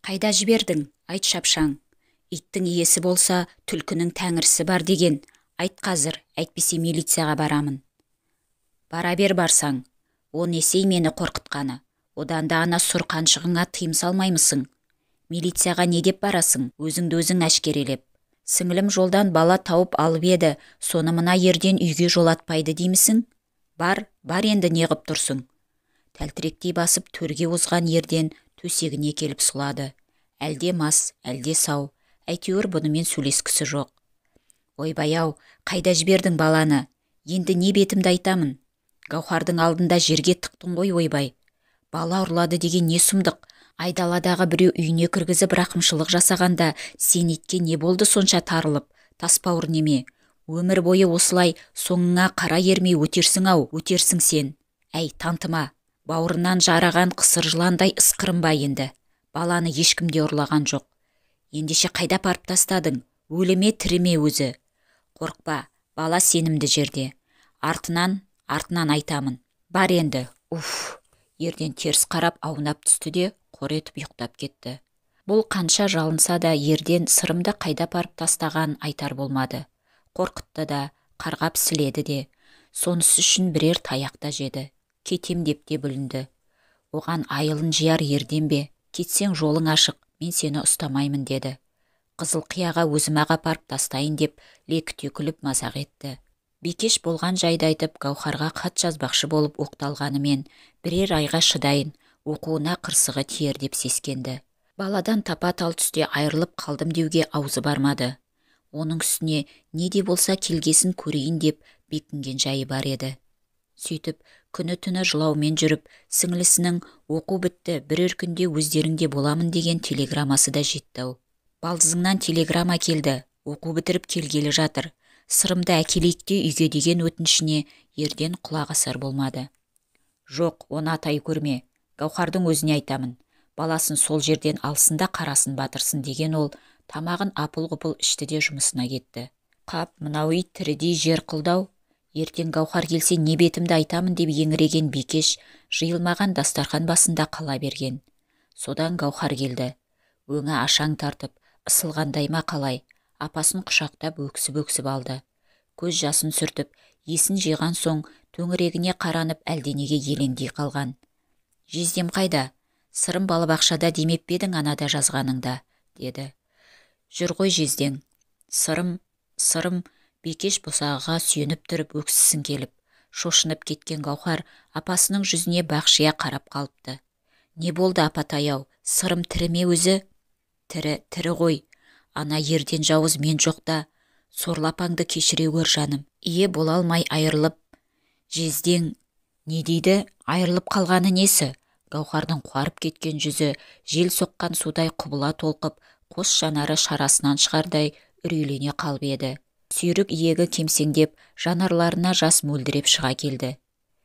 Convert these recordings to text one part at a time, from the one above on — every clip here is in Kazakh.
Қайда жібердің? Айт шапшаң. Иттің иесі болса, түлкінің тәңірісі бар деген. Айт қазір, әйтпесе милицияға барамын. Бара бер барсаң. О несей мені қорқытқаны. Одан да ана сұр қаншығыңа тыйым салмаймысың? Милицияға не деп барасың? Өзіңді өзің әшкерелеп. Сіңілім жолдан бала тауып алып еді, соны мына ерден үйге жолатпайды деймісің? Бар енді неғып тұрсың? Тәлтіректей басып төрге озған ерден төсегіне келіп сұлады. Әлде мас, әлде сау, әйтеуір бұнымен сөйлескісі жоқ. Ойбай-ау, қайда жібердің баланы? Енді не бетімді айтамын? Гаухардың алдында жерге тықтың ғой, ойбай. Бала ұрлады деген не сұмдық? Айдаладағы біреу үйіне кіргізіп рақымшылық жасағанда сен итке не болды сонша тарылып, таспауыр неме? Өмір бойы осылай соңыңа қара ермей өтерсің-ау, өтерсің сен. Әй, тантыма, бауырынан жараған қысыр жыландай ысқырынба енді. Баланы ешкімде ұрлаған жоқ. Ендеше қайда апарып тастадың? Өліме тіріме өзі? Қорқпа, бала сенімді жерде. Артынан айтамын. Бар енді, Ерден теріс қарап аунап түсті де қор етіп ұйықтап кетті. Бұл қанша жалынса да ерден сырымды қайда апарып тастаған айтар болмады. Қорқытты да, қарғап сіледі де. Сонысы үшін бірер таяқта жеді. Кетем деп те бүлінді. Оған айылын жияр ерден бе? Кетсең жолың ашық, мен сені ұстамаймын деді. Қызыл қияға өзім-ақ апарып тастайын деп лекіте күліп мазақ етті. Бикеш болған жайды айтып Гаухарға хат жазбақшы болып оқталғанымен бірер айға шыдайын, оқуына қырсығы тиер деп сескенді. Баладан тапа-тал түсте айырылып қалдым деуге аузы бармады. Оның үстіне не де болса келгесін көрейін деп бекінген жайы бар еді. Сөйтіп күні-түні жылаумен жүріп, сіңілісінің оқу бітті, бірер күнде өздеріңде боламын деген телеграммасы да жетті-ау. Балдызыңнан телеграмма келді, оқу бітіріп келгелі жатыр. Сырымды әкелейік те үйге деген өтінішіне ерден құлағы сар болмады. Жоқ, оны атай көрме. Гаухардың өзіне айтамын. Баласын сол жерден алсын да қарасын батырсын деген ол тамағын апыл-ғұпыл ішті де жұмысына кетті. Қап, мынау ит тірідей жер қылдау. Ертең Гаухар келсе не бетімді айтамын деп еңіреген Бикеш жиылмаған дастархан басында қала берген. Содан Гаухар келді. Өңі ашаң тартып, ысылғандай ма қалай? Апасын құшақтап өксіп-өксіп алды. Көз жасын сүртіп, есін жиған соң төңірегіне қаранып әлденеге елеңдей қалған. Жездем қайда? Сырым балабақшада демеп бедің анада жазғаныңда, деді. Жүр ғой жездең. Сырым, Бикеш босағаға сүйеніп тұрып өксісін келіп. Шошынып кеткен Гаухар апасының жүзіне бақшия қарап қалыпты. Не болды апатай-ау? Сырым тірі ме өзі? Тірі ғой. Ана ерден жауыз мен жоқта. Сорлапаңды кешіре көр жаным. Ие бола алмай айырылып. Жездең, не дейді? Айырылып қалғаны несі? Гаухардың қуарып кеткен жүзі жел соққан судай құбыла толқып, қос жанары шарасынан шығардай үрейлене қалып еді. Сүйрік иегі кемсеңдеп, жанарларына жас мөлдіреп шыға келді.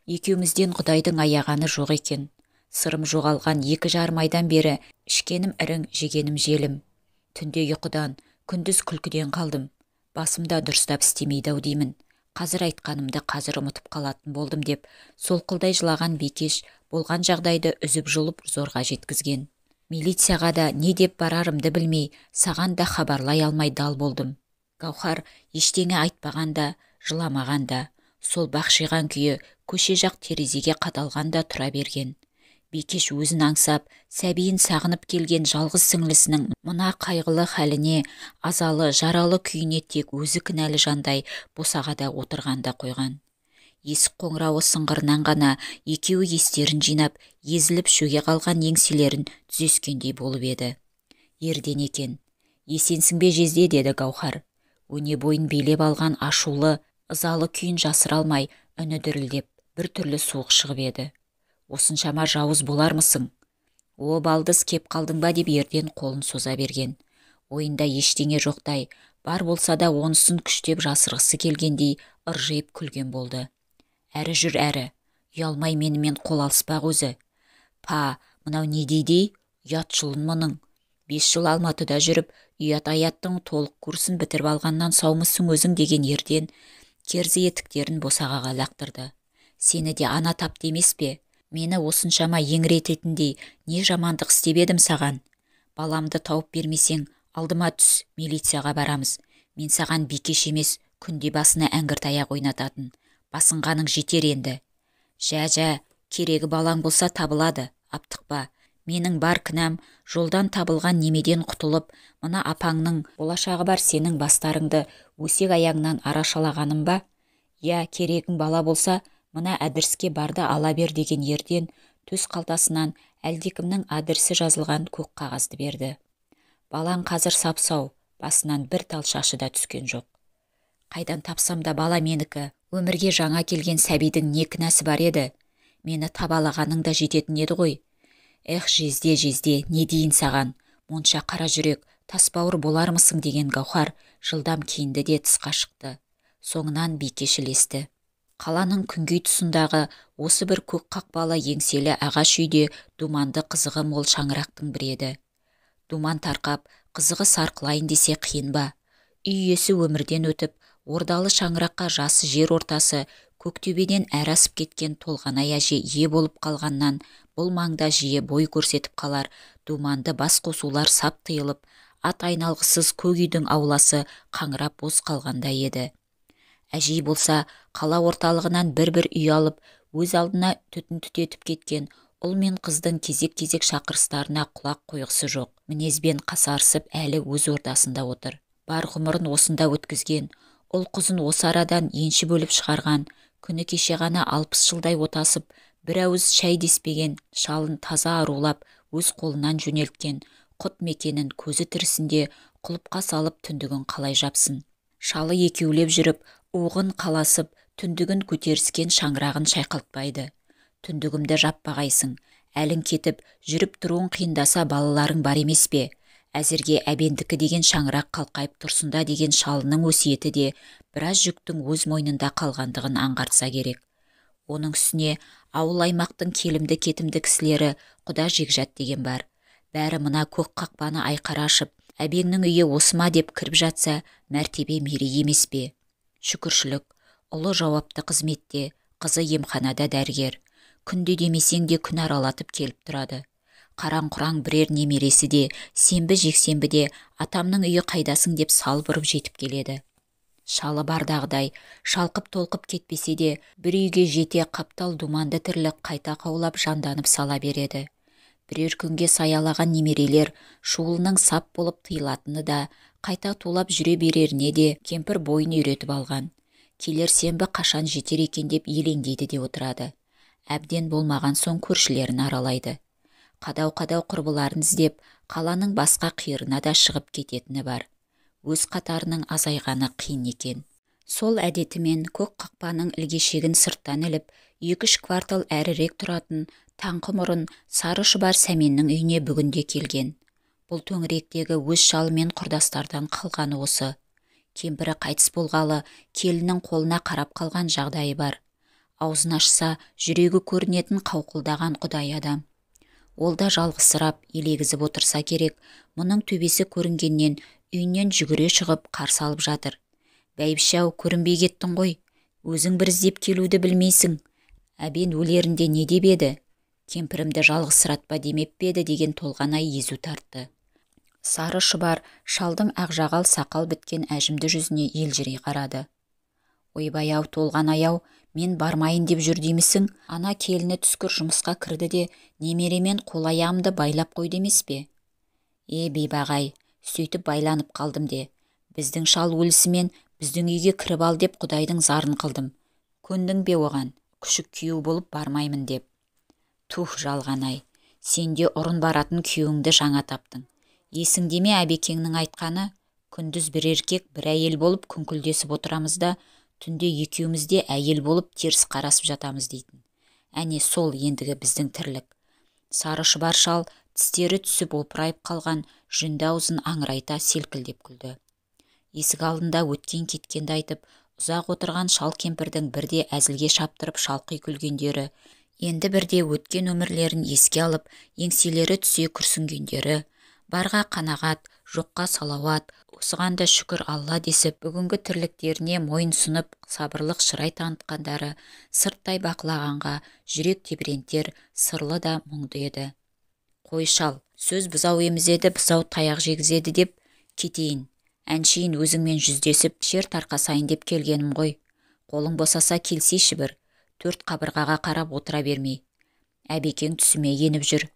Екеумізден Құдайдың аяғаны жоқ екен. Сырым жоғалған 2,5 айдан бері ішкенім ірің, жегенім желім. Түнде ұйқыдан, күндіз күлкіден қалдым. Басымда дұрыстап істемейді-ау деймін. Қазір айтқанымды қазір ұмытып қалатын болдым деп, солқылдай жылаған Бикеш болған жағдайды үзіп-жұлып зорға жеткізген. Милицияға да не деп барарымды білмей, саған да хабарлай алмай дал болдым. Гаухар ештеңе айтпағанда, жыламағанда, сол бақшиған күйі көше жақ терезеге қадалғанда тұра берген. Бикеш өзін аңсап, сәбиін сағынып келген жалғыз сіңлісінің мына қайғылы хәліне, азалы, жаралы күйіне тек өзі кінәлі жандай босағада отырғанда қойған. Есік қоңырауы сыңғырынан ғана екеуі естерін жинап, езіліп шөге қалған еңселерін түзескендей болып еді. Ерден екен. Есенсің бе жезде, деді Гаухар. Өне бойын билеп алған ашулы, ызалы күйін жасыра алмай, үні дірілдеп, бір түрлі суық шығып еді. Осыншама жауыз болармысың? О, балдыз, кеп қалдың ба деп ерден қолын соза берген. Ойында ештеңе жоқтай, бар болса да онысын күштеп жасырғысы келгендей ыржиып күлген болды. Әрі жүр, әрі. Ұялмай менімен қол алыспақ өзі. Мынау не дейді? Ұят жылын мұның. 5 жыл Алматыда жүріп, ұят-аяттың толық курсын бітіріп алғаннан саумысың өзің деген ерден керзі етіктерін босағаға лақтырды. Сені де ана тапты емес пе? Мені осыншама еңірететіндей не жамандық істеп едім саған? Баламды тауып бермесең, алдыма түс, милицияға барамыз. Мен саған бикеш емес, күнде басына әңгір таяқ ойнататын. Басынғаның жетер енді. Жә, керегі балаң болса табылады, аптықпа. Менің бар кінәм, жолдан табылған немеден құтылып, мына апаңның болашағы бар сенің бастарыңды өсек аяғынан арашалағаным ба? Я, керегің бала болса, мына әдіріске барды ала бер деген ерден төс қалтасынан әлдекімнің адресі жазылған көк қағазды берді. Балаң қазір сапсау, басынан бір тал шашы да түскен жоқ. Қайдан тапсам да бала менікі, өмірге жаңа келген сәбидің не кінәсі бар еді? Мені табалағаның да жететін еді ғой. Эх, жезде, не дейін саған, монша қара жүрек, тасбауыр болармысың деген Гаухар жылдам киінді де тысқа шықты. Соңынан бикеш ілесті. Қаланың күнгей тұсындағы осы бір көк қақпалы еңселі ағаш үйде думанды қызығы мол шаңырақтың бірі еді. Думан тарқап, қызығы сарқылайын десе қиын ба? Үй иесі өмірден өтіп, ордалы шаңыраққа жасы жер ортасы, көктөбеден әрі асып кеткен толғанай әже ие болып қалғаннан, бұл маңда жиі бой көрсетіп қалар, думанды бас қосулар сап тыйылып, ат айналғысыз көк үйдің ауласы қаңырап бос қалғандай еді. Әжей болса, қала орталығынан бір үй алып, өз алдына түтін түтетіп кеткен, ұл мен қыздың кезек-кезек шақырыстарына құлақ қойғысы жоқ. Мінезбен қасарысып әлі өз ордасында отыр. Бар ғұмырын осында өткізген, ұл қызын осы арадан енші бөліп шығарған, күні кеше ғана 60 жылдай отасып, бір ауыз шәй деспеген шалын таза арулап, өз қолынан жөнелткен құт мекенін көзі тірісінде құлыпқа салып түндігін қалай жапсын. Шалы екеулеп жүріп, уғын қаласып, түндігін көтеріскен шаңырағын шайқалтпайды. Түндігімді жаппағайсың, әлің кетіп, жүріп тұруын қиындаса балаларың бар емес пе? Әзірге әбендікі деген шаңырақ қалқайып тұрсында деген шалының өсиеті де біраз жүктің өз мойнында қалғандығын аңғартса керек. Оның үстіне ауыл аймақтың келімді кетімді кісілері құда жекжат деген бар. Бәрі мына көк қақпаны айқара ашып, әбеңнің үйі осы ма деп кіріп жатса, мәртебе мерей емес пе? Шүкіршілік, ұлы жауапты қызметте, қызы емханада дәрігер. Күнде демесең де күн аралатып келіп тұрады. Қараң-құраң бірер немересі де, сенбі-жексенбіде атамның үйі қайдасың деп сал бұрып жетіп келеді. Шалы бардағыдай, шалқып-толқып кетпесе де, бір үйге жете қаптал думанды тірлік қайта қаулап жанданып сала береді. Бірер күнге саялаған немерелер шуылының сап болып тыйылатыны да, қайта тулап жүре береріне де кемпір бойын үйретіп алған. Келер сенбі қашан жетер екен деп елеңдейді де отырады. Әбден болмаған соң көршілерін аралайды. Қадау-қадау құрбыларын іздеп, қаланың басқа қиырына да шығып кететіні бар. Өз қатарының азайғаны қиын екен. Сол әдетімен көк қақпаның ілгешегін сырттан іліп, 2-3 квартал әрірек тұратын таңқы мұрын сары шұбар Сәменнің үйіне бүгінде келген. Бұл төңіректегі өз шалы мен құрдастардан қалғаны осы. Кемпірі қайтыс болғалы, келіннің қолына қарап қалған жағдайы бар. Аузын ашса, жүрегі көрінетін қауқылдаған құдай адам. Ол да жалғызсырап, елегізіп отырса керек, мұның төбесі көрінгеннен үйінен жүгіре шығып қарсы алып жатыр. Бәйбіше-ау, көрінбей кеттің ғой, өзің бір іздеп келуді білмейсің. Әбен өлерінде не деп еді? Кемпірімді жалғызсыратпа демеп пе еді деген толғанай езу тартты. Сары шұбар шалдың ақжағал сақал біткен әжімді жүзіне елжірей қарады. Ойбай-ау, толғанай-ау, мен бармайын деп жүр деймісің? Ана келіні түскір жұмысқа кірді де, немеремен қол-аяғымды байлап қойды емес пе? Бейбағай, сөйтіп байланып қалдым де. Біздің шал өлісімен біздің үйге кіріп ал деп құдайдың зарын қылдым. Көндің бе оған, күшік күйеу болып бармаймын деп. Тух, жалғанай, сенде ұрын баратын күйеуіңді жаңа таптың. Есіңде ме әбекеңнің айтқаны? Күндіз бір еркек, бір әйел болып күңкілдесіп отырамыз да, түнде екеумізде әйел болып теріс қарасып жатамыз дейтін. Әне сол ендігі біздің тірлік. Сары шұбар шал тістері түсіп опырайып қалған жүнді аузын аңырайта селкілдеп күлді. Есік алдында өткен кеткенді айтып, ұзақ отырған шал кемпірдің бірде әзілге шаптырып шалқи күлгендері, енді бірде өткен өмірлерін еске алып, еңселері түсе күрсінгендері, барға қанағат, жоққа салауат, осыған да шүкір Алла десіп, бүгінгі тірліктеріне мойын сұнып, сабырлық шырай танытқандары сырттай бақылағанға жүрек тебірентер, сырлы да мұңды еді. Қой шал, Сөз бұзау емізеді, бұзау таяқ жегізеді деп кетейін. Әншейін өзіңмен жүздесіп, шер тарқасайын деп келгенім ғой. Қолың босаса келсейші бір, 4 қабырғаға қарап отыра бермей. Әбекең түсіме еніп жүр.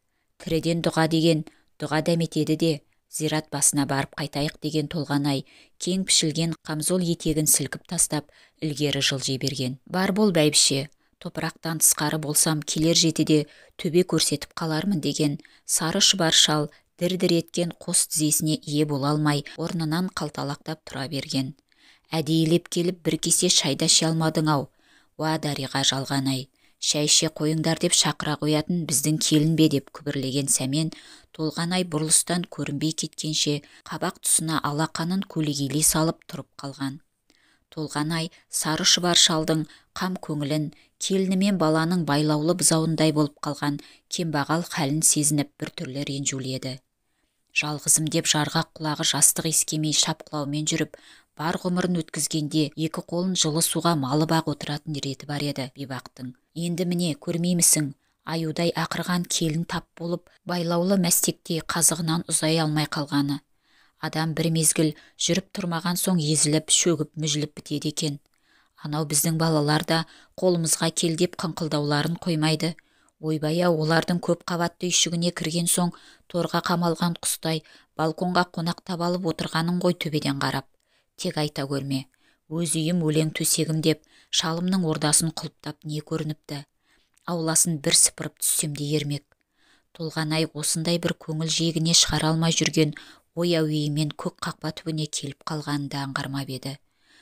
Тіріден дұға деген, дұға дәметеді де, зират басына барып қайтайық деген Толғанай кең пішілген қамзол етегін сілкіп тастап, ілгері жылжи берген. Бар бол бәйбіше, топырақтан тысқары болсам келер жетіде төбе көрсетіп қалармын деген сары шұбар шал дір-дір еткен қос тізесіне ие бола алмай орнынан қалталақтап тұра берген. Әдейілеп келіп бір кесе шайда іше алмадың-ау. Уа Дариға жалған-ай, шай іше қойыңдар деп шақыра қоятын біздің келін бе деп күбірлеген Сәмен Толғанай бұрылыстан көрінбей кеткенше қабақ тұсына алақанын көлегейлей салып тұрып қалған. Толғанай сары шұбар шалдың қам көңілін, келіні мен баланың байлаулы бұзауындай болып қалған кембағал хәлін сезініп біртүрлі ренжуледі. Жалғызым деп жарғақ құлағы жастық ескемей шапқылаумен жүріп, бар ғұмырын өткізгенде екі қолын жылы суға малып ақ отыратын реті бар еді бейбақтың. Енді міне көрмеймісің, аюдай ақырған келін тап болып, байлаулы мәстектей қазығынан ұзай алмай қалғаны. Адам бір мезгіл жүріп тұрмаған соң езіліп, шөгіп, мүжіліп бітеді екен. Анау біздің балалар да қолымызға кел деп қыңқылдауларын қоймайды. Ойбай-ау, олардың көп қабатты үйшігіне кірген соң торға қамалған құстай балконға қонақтап алып отырғанын ғой төбеден қарап. Тек айта көрме, өз үйім өлең төсегім деп шалымның ордасын құлыптап не көрініпті. Ауласын бір сыпырып түссем де ермек. Толғанай осындай бір көңіл жегіне шығара алмай жүрген ой әуейімен көк қақпа түбіне келіп қалғанын да аңғармап еді.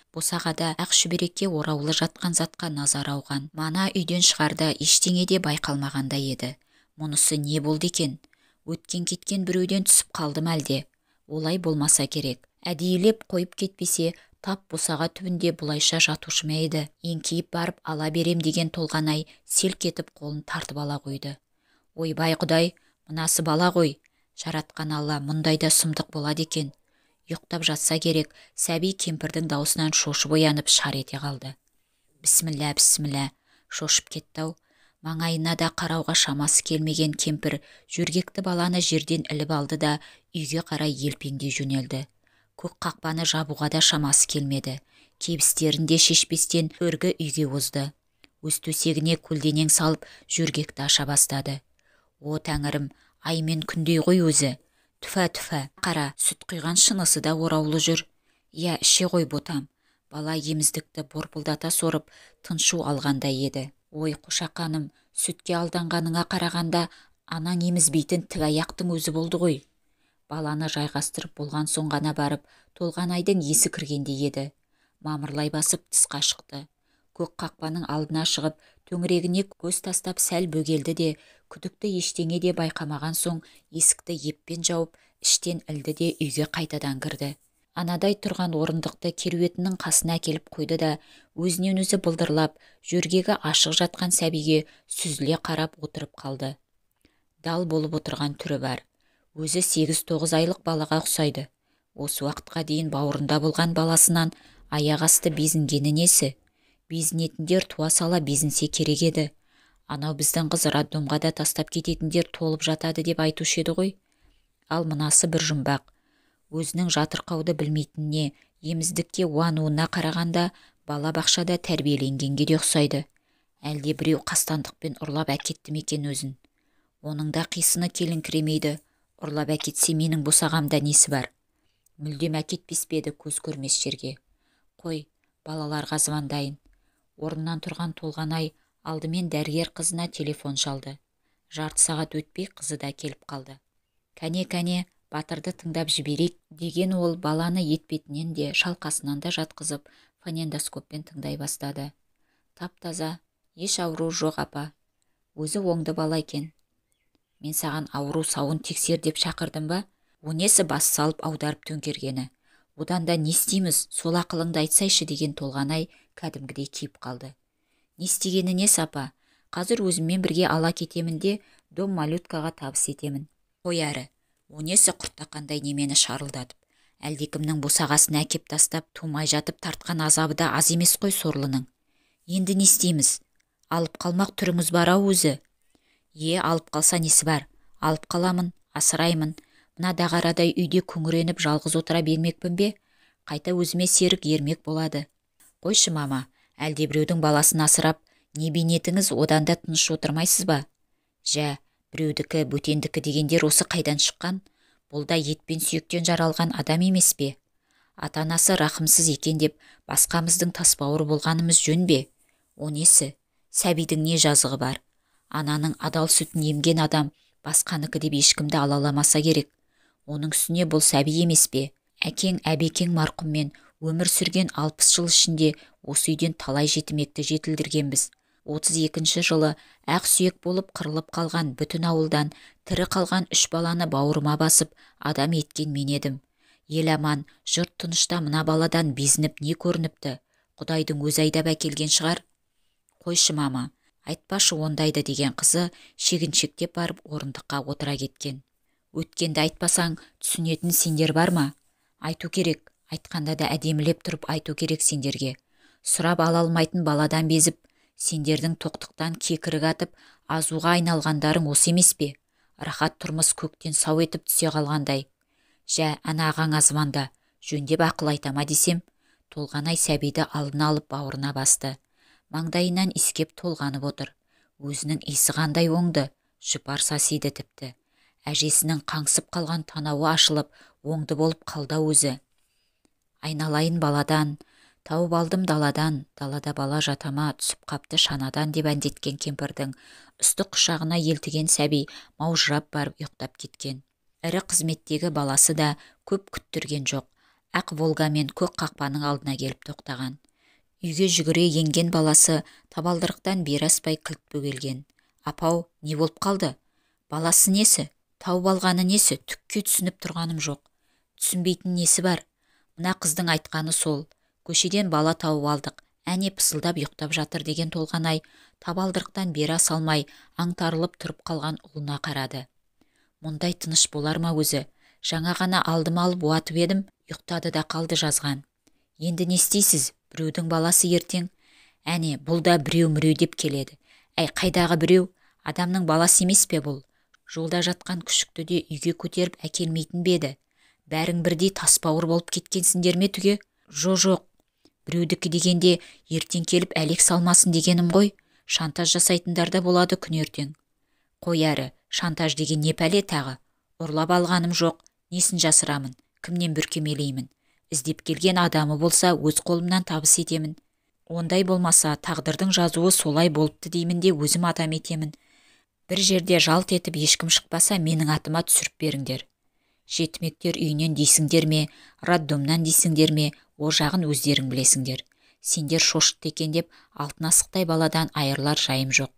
Босағада ақ шүберекке ораулы жатқан затқа назар ауған. Мана үйден шығарда ештеңе де байқалмағандай еді. Мұнысы не болды екен? Өткен кеткен біреуден түсіп қалдым әлде? Олай болмаса керек. Әдейілеп қойып кетпесе, тап босаға түбінде бұлайша жатушы ма еді? Еңкейіп барып ала берем деген Толғанай селк етіп қолын тартып ала қойды. Ойбай құдай, мынасы бала ғой. Жаратқан Алла, мұндайда сұмдық болады екен. Ұйықтап жатса керек, сәби кемпірдің даусынан шошып оянып шар ете қалды. Бісміллә, бісміллә, шошып кетті-ау. Маңайына да қарауға шамасы келмеген кемпір жөргекті баланы жерден іліп алды да үйге қарай елпеңдей жөнелді. Көк қақпаны жабуға да шамасы келмеді. Кебістерін де шешпестен төргі үйге озды. Өз төсегіне көлденең салып жөргекті аша бастады. О тәңірім, ай мен күндей ғой өзі. Түфә, қара, сүт құйған шынысы да ораулы жүр. Я, іше ғой ботам. Бала еміздікті борпылдата сорып, тыншу алғандай еді. Ой, қошақаным, сүтке алданғаныңа қарағанда, анаң емізбейтін тік аяқтың өзі болды ғой. Баланы жайғастырып болған соң ғана барып, Толғанайдың есі кіргендей еді. Мамырлай басып тысқа шықты. Көк қақпаның алдына шығып, төңірегіне көз тастап сәл бөгелді де, күдікті ештеңе де байқамаған соң есікті еппен жауып, іштен ілді де үйге қайтадан кірді. Анадай тұрған орындықты керуетінің қасына келіп қойды да, өзінен өзі былдырлап, жөргегі ашық жатқан сәбиге сүзіле қарап отырып қалды. Дал болып отырған түрі бар. Өзі 8-9 айлық балаға ұқсайды. Осы уақытқа дейін бауырында болған баласынан аяқ асты безінгені несі? Безінетіндер туа сала безінсе керек еді. Анау біздің қыз роддомға да тастап кететіндер толып жатады деп айтушы еді ғой. Ал мынасы бір жұмбақ. Өзінің жатырқауды білмейтініне, еміздікке уануына қарағанда бала бақшада тәрбиеленгенге де ұқсайды. Әлде біреу қастандықпен ұрлап әкетті мекен өзін. Оның да қисыны келіңкіремейді. Ұрлап әкетсе менің босағамда несі бар? Мүлдем әкетпес пе еді көз көрмес жерге. Қой, балаларға звондайын. Орнынан тұрған Толғанай алдымен дәрігер қызына телефон шалды. Жарты сағат өтпей қызы да келіп қалды. Кәне, батырды тыңдап жіберейік деген ол баланы етпетінен де шалқасынан да жатқызып фонендоскоппен тыңдай бастады. Тап-таза, еш ауру жоқ апа. Өзі оңды бала екен. Мен саған ауру сауын тексер деп шақырдым ба? О несі бас салып аударып төңкергені? Одан да не істейміз, сол ақылыңды айтсайшы деген Толғанай кәдімгідей киіп қалды. Не істегені несі апа? Қазір өзіммен бірге ала кетемін де дом малюткаға табыс етемін. Қой әрі, о несі құрттақандай немені шарылдатып. Әлдекімнің босағасын әкеп тастап, тумай жатып тартқан азабы да аз емес қой сорлының. Енді не істейміз? Алып қалмақ түріңіз бар-ау өзі. Алып қалса несі бар? Алып қаламын, асыраймын. Мына дағарадай үйде күңіреніп жалғыз отыра бермекпін бе? Қайта өзіме серік ермек болады. Қойшы мама, әлде біреудің баласын асырап, не бейнетіңіз, одан да тыныш отырмайсыз ба? Жә, біреудікі, бөтендікі дегендер осы қайдан шыққан? Бұл да ет пен сүйектен жаралған адам емес пе? Ата-анасы рақымсыз екен деп басқамыздың тасбауыр болғанымыз жөн бе? О несі? Сәбидің не жазығы бар? Ананың адал сүтін емген адам басқаныкі деп ешкімді алаламаса керек. Оның үстіне бұл сәби емес пе? Әкең, әбекең марқұммен өмір сүрген 60 жыл ішінде осы үйден талай жетімекті жетілдіргенбіз. 32-ші жылы ақ сүйек болып қырылып қалған бүтін ауылдан тірі қалған 3 баланы бауырыма басып адам еткен мен едім. Ел аман, жұрт тынышта мына баладан безініп не көрініпті? Құдайдың өзі айдап әкелген шығар. Қойшы мама, айтпашы ондайды деген қызы шегіншектеп барып орындыққа отыра кеткен. Өткенді айтпасаң түсінетін сендер бар ма? Айту керек, айтқанда да әдемілеп тұрып айту керек сендерге. Сұрап ала алмайтын баладан безіп, сендердің тоқтықтан кекірік атып, азуға айналғандарың осы емес пе? Рахат тұрмыс көктен сау етіп түсе қалғандай. Жә, ана ағаң азманда, жөндеп ақыл айтама десем, Толғанай сәбиді алдына алып бауырына басты. Маңдайынан искеп толғанып отыр. Өзінің исі қандай оңды, жұпар сасиды тіпті. Әжесінің қаңсып қалған танауы ашылып, оңды болып қалды өзі. Айналайын баладан, тауып алдым даладан, далада бала жатама түсіп қапты шанадан деп әндеткен кемпірдің үсті құшағына елтіген сәби маужырап барып ұйықтап кеткен. Ірі қызметтегі баласы да көп күттірген жоқ. Ақ волгамен көк қақпаның алдына келіп тоқтаған. Үйге жүгіре енген баласы табалдырықтан бері аспай кілт бөгелген. Апау, не болып қалды? Баласы несі? Тауып алғаны несі? Түкке түсініп тұрғаным жоқ. Түсінбейтін несі бар? Мына қыздың айтқаны сол. Көшеден бала тауып алдық. Әне пысылдап ұйықтап жатыр деген Толғанай табалдырықтан бері аса алмай аңтарылып тұрып қалған ұлына қарады. Мұндай тыныш болар ма өзі? Жаңа ғана алдым алып уатып едім, ұйықтады да қалды жазған. Енді не істейсіз? Біреудің баласы ертең. Әне, бұл да біреу-міреу деп келеді. Әй, қайдағы біреу? Адамның баласы емес пе бұл? Жолда жатқан күшікті де үйге көтеріп әкелмейтін беді. Бәрің бірдей тасбауыр болып кеткенсіңдер ме түге? Жоқ. Біреудікі дегенде ертең келіп әлек салмасын дегенім ғой. Шантаж жасайтындар да болады күн ертең. Қой әрі, шантаж деген не пәле тағы? Ұрлап алғаным жоқ. Несін жасырамын? Кімнен бүркемелеймін? Іздеп келген адамы болса өз қолымнан табыс етемін. Ондай болмаса тағдырдың жазуы солай болыпты деймін де өзім адам етемін. Бір жерде жалт етіп ешкім шықпаса менің атыма түсіріп беріңдер. Жетімектер үйінен дейсіңдер ме, роддомнан дейсіңдер ме, о жағын өздерің білесіңдер. Сендер шошытты екен деп алтын асықтай баладан айырылар жайым жоқ.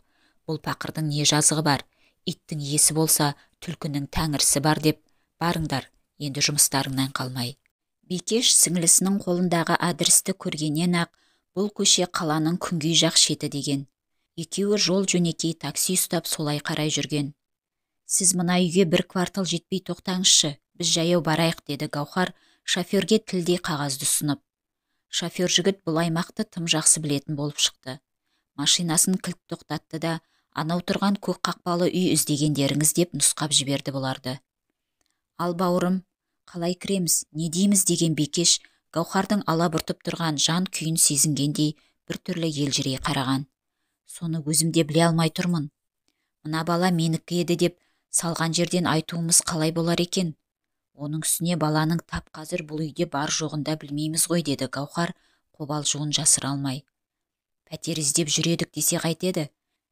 Бұл пақырдың не жазығы бар? Иттің иесі болса түлкінің тәңірісі бар деп. Барыңдар, енді жұмыстарыңнан қалмай. Бикеш сіңлісінің қолындағы адресті көргеннен-ақ бұл көше қаланың күнгей жақ шеті деген. Екеуі жол жөнекей такси ұстап солай қарай жүрген. Сіз мына үйге 1 квартал жетпей тоқтаңызшы, біз жаяу барайық деді Гаухар шоферге тілдей қағазды ұсынып. Шофер жігіт бұл аймақты тым жақсы білетін болып шықты. Машинасын кілт тоқтатты да, анау тұрған көк қақпалы үй іздегендеріңіз деп нұсқап жіберді бұларды. Ал бауырым, қалай кіреміз, не дейміз деген Бикеш Гаухардың алабұртып тұрған жан күйін сезінгендей біртүрлі елжірей қараған. Соны өзім де біле алмай тұрмын. Мына бала менікі еді деп салған жерден айтуымыз қалай болар екен? Оның үстіне баланың тап қазір бұл үйде бар жоғында білмейміз ғой деді Гаухар қобалжуын жасыра алмай. Пәтер іздеп жүредік десе қайтеді?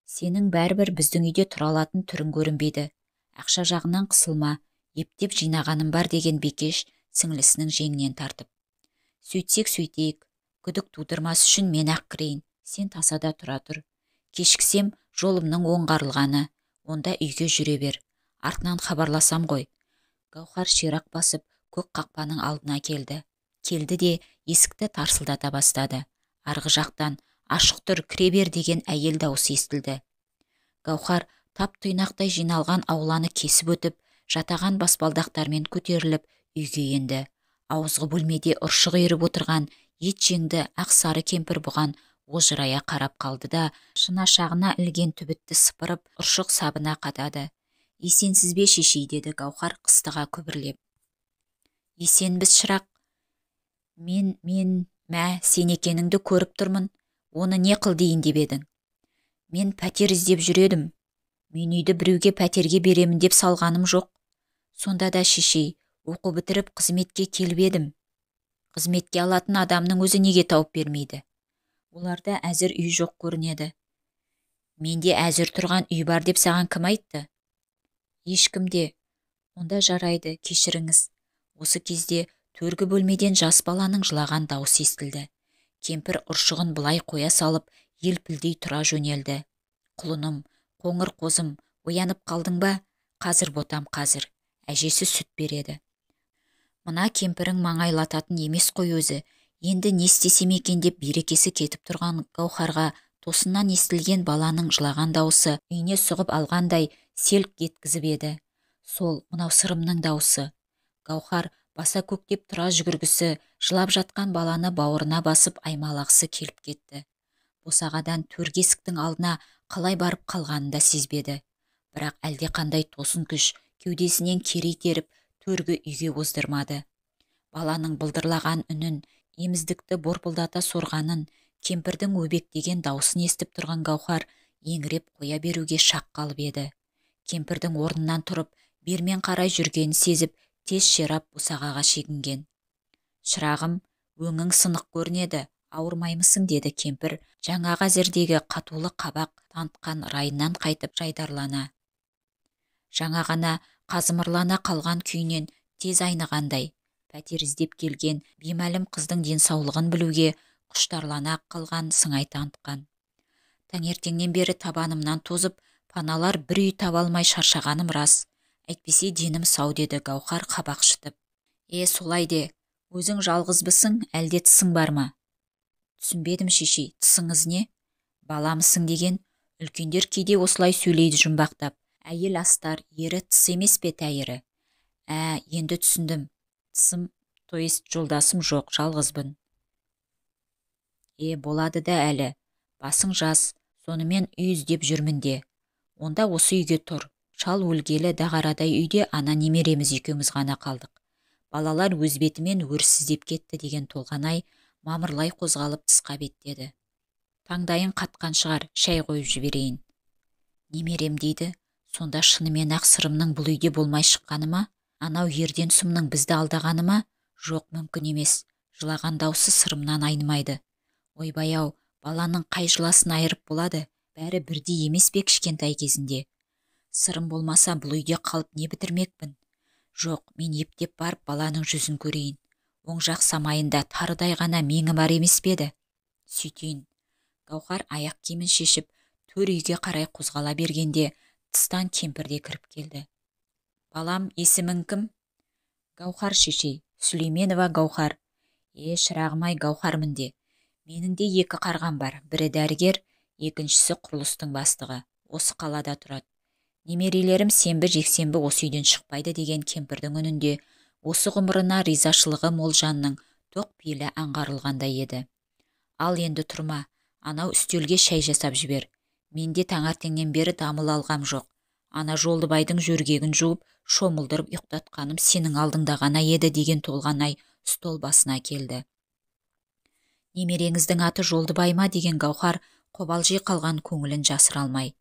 Сенің бәрібір біздің үйде тұра алатын түрің көрінбейді. Ақша жағынан қысылма, ептеп жинағаным бар деген Бикеш сіңлісінің жеңінен тартып. Сөйтсек сөйтейік, күдік тудырмас үшін мен ақ кірейін, сен тасада тұра тұр. Кешіксем жолымның оңғарылғаны, онда үйге жүре бер. Артынан хабарласам ғой. Гаухар ширақ басып көк қақпаның алдына келді. Келді де есікті тарсылдата бастады. Арғы жақтан ашық тұр, кіре бер деген әйел дауысы естілді. Гаухар тап тұйнақтай жиналған ауланы кесіп өтіп, жатаған баспалдақтармен көтеріліп үйге енді. Ауызғы бөлмеде ұршық үйіріп отырған ет жеңді ақ сары кемпір бұған ожырая қарап қалды да, шынашағына ілген түбітті сыпырып ұршық сабына қадады. Есенсіз бе шешей, деді Гаухар қыстыға күбірлеп. Есенбіз шырақ. Мә, сен екеніңді көріп тұрмын. Оны не қыл дейін деп едің? Мен пәтер іздеп жүредім. Мен үйді біреуге пәтерге беремін деп салғаным жоқ. Сонда да шешей, оқу бітіріп қызметке келіп едім. Қызметке алатын адамның өзі неге тауып бермейді? Оларда әзір үй жоқ көрінеді. Менде әзір тұрған үй бар деп саған кім айтты? Ешкімде. Онда жарайды, кешіріңіз. Осы кезде төргі бөлмеден жас баланың жылаған дауысы естілді. Кемпір ұршығын былай қоя салып, елпілдей тұра жөнелді. Құлыным, қоңыр қозым, оянып қалдың ба? Қазір ботам, қазір. Әжесі сүт береді. Мына кемпірің маңайлататын емес қой өзі. Енді не істесем екен деп берекесі кетіп тұрған Гаухарға тосыннан естілген баланың жылаған дауысы үйіне сұғып алғандай селк еткізіп еді. Сол, мынау сырымның дауысы. Гаухар баса көктеп тұра жүгіргісі, жылап жатқан баланы бауырына басып аймалағысы келіп кетті. Босағадан төргі есіктің алдына қалай барып қалғанын да сезбеді. Бірақ әлдеқандай тосын күш кеудесінен кері итеріп төргі үйге оздырмады. Баланың былдырлаған үнін, еміздікті борпылдата сорғанын, кемпірдің өбектеген даусын естіп тұрған Гаухар еңіреп қоя беруге шақ қалып еді. Кемпірдің орнынан тұрып, бермен қарай жүргенін сезіп, тез шерап босағаға шегінген. Шырағым, өңің сынық көрінеді, ауырмаймысың, деді кемпір, жаңағы әзірдегі қатулы қабақ танытқан райынан қайтып жайдарлана. Жаңа ғана қазымырлана қалған күйінен тез айнығандай, пәтер іздеп келген беймәлім қыздың денсаулығын білуге құштарлана қалған сыңай танытқан. Таңертеңнен бері табанымнан тозып, паналар бір үй таба алмай шаршағаным рас. Әйтпесе денім сау, деді Гаухар қабақ шытып. Солай де, өзің жалғызбысың, әлде тысың бар ма? Түсінбедім шешей, тысыңыз не? Баламысың деген, үлкендер кейде осылай сөйлейді жұмбақтап. Әйел астар, ері тыс емес пе тәйірі? Енді түсіндім. Тысым, жолдасым жоқ, жалғызбын. Болады да әлі. Басың жас, сонымен үй іздеп жүрмін де. Онда осы үйге тұр. Шал өлгелі дағарадай үйде ана немереміз екеуміз ғана қалдық. Балалар өз бетімен өрсіздеп кетті деген толғанай мамырлай қозғалып тысқа беттеді. Таңдайын қатқан шығар, шай қойып жіберейін. Немерем дейді, сонда шынымен ақ сырымның бұл үйде болмай шыққаны ма? Анау ерден сұмның бізді алдағаны ма? Жоқ, мүмкін емес. Жылаған даусы сырымнан айнымайды. Ойбай-ау, баланың қай жыласын айырып болады? Бәрі бірдей емес пе кішкентай кезінде? Сырым болмаса бұл үйде қалып не бітірмекпін? Жоқ, мен ептеп барып баланың жүзін көрейін. Оң жақ самайында тарыдай ғана меңі бар емес пе еді? Сөйтейін. Гаухар аяқ киімін шешіп, төр үйге қарай қозғала бергенде, тыстан кемпірде кіріп келді. Балам, есімің кім? Гаухар шешей, Сүлейменова Гаухар. Шырағым-ай, Гаухармын де. Менің де екі қарғам бар, бірі дәрігер, екіншісі құрылыстың бастығы. Осы қалада тұрады. Немерелерім сенбі-жексенбі осы үйден шықпайды, деген кемпірдің үнінде осы ғұмырына ризашылығы мол жанның тоқ пейілі аңғарылғандай еді. Ал енді тұрма, анау үстелге шай жасап жібер. Менде таңертеңнен бері дамыл алғам жоқ. Ана Жолдыбайдың жөргегін жуып, шомылдырып ұйықтатқаным сенің алдыңда ғана еді, деген толғанай стол басына келді. Немереңіздің аты Жолдыбай ма, деген Гаухар қобалжи қалған көңілін жасыра алмай.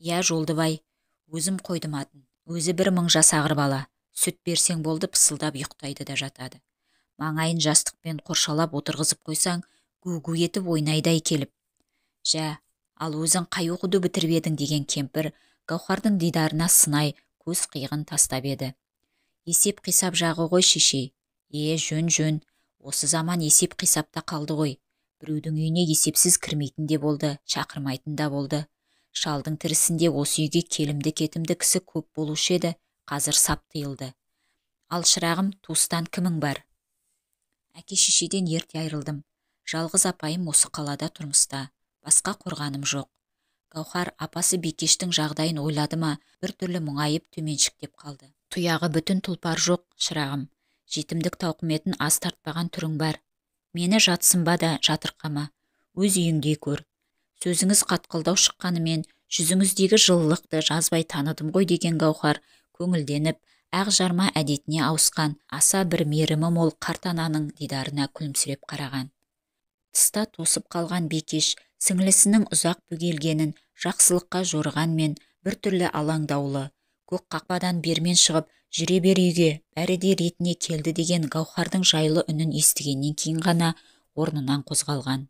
Жолдыбай, өзім қойдым атын. Өзі бір 1000 жасағыр бала. Сүт берсең болды, пысылдап ұйықтайды да жатады. Маңайын жастықпен қоршалап отырғызып қойсаң, гу-гу етіп ойнайдай келіп. Ал өзің қай оқуды бітіріп едің, деген кемпір Гаухардың дидарына сынай көз қиығын тастап еді. Есеп қисап жағы ғой шешей. Жөн. Осы заман есеп қисапта қалды ғой. Біреудің үйіне есепсіз кірмейтін де болды, шақырмайтын да болды. Шалдың тірісінде осы үйге келімді-кетімді кісі көп болушы еді, қазір сап тыйылды. Ал шырағым, туыстан кімің бар? Әке-шешеден ерте айрылдым. Жалғыз апайым осы қалада тұрмыста. Басқа қорғаным жоқ. Гаухар апасы Бекештің жағдайын ойлады ма, бір түрлі мұңайып төменшіктеп қалды. Тұяғы бүтін тұлпар жоқ, шырағым. Жетімдік тауқыметін аз тартпаған түрің бар. Мені жатсынба да жатырқама. Өз үйіңде көр. Сөзіңіз қатқылдау шыққанымен жүзіңіздегі жылылықты жазбай таныдым ғой деген Гауһар көңілденіп, ақ жарма әдетіне ауысқан аса бір мейірімі мол қарт ананың дидарына күлімсіреп қараған. Тыста тосып қалған Бикеш сіңлісінің ұзақ бөгелгенін жақсылыққа жорығанмен біртүрлі алаңдаулы, көк қақпадан бермен шығып жүре бер үйге, бәрі де ретіне келді деген Гауһардың жайлы үнін естігеннен кейін ғана орнынан қозғалған.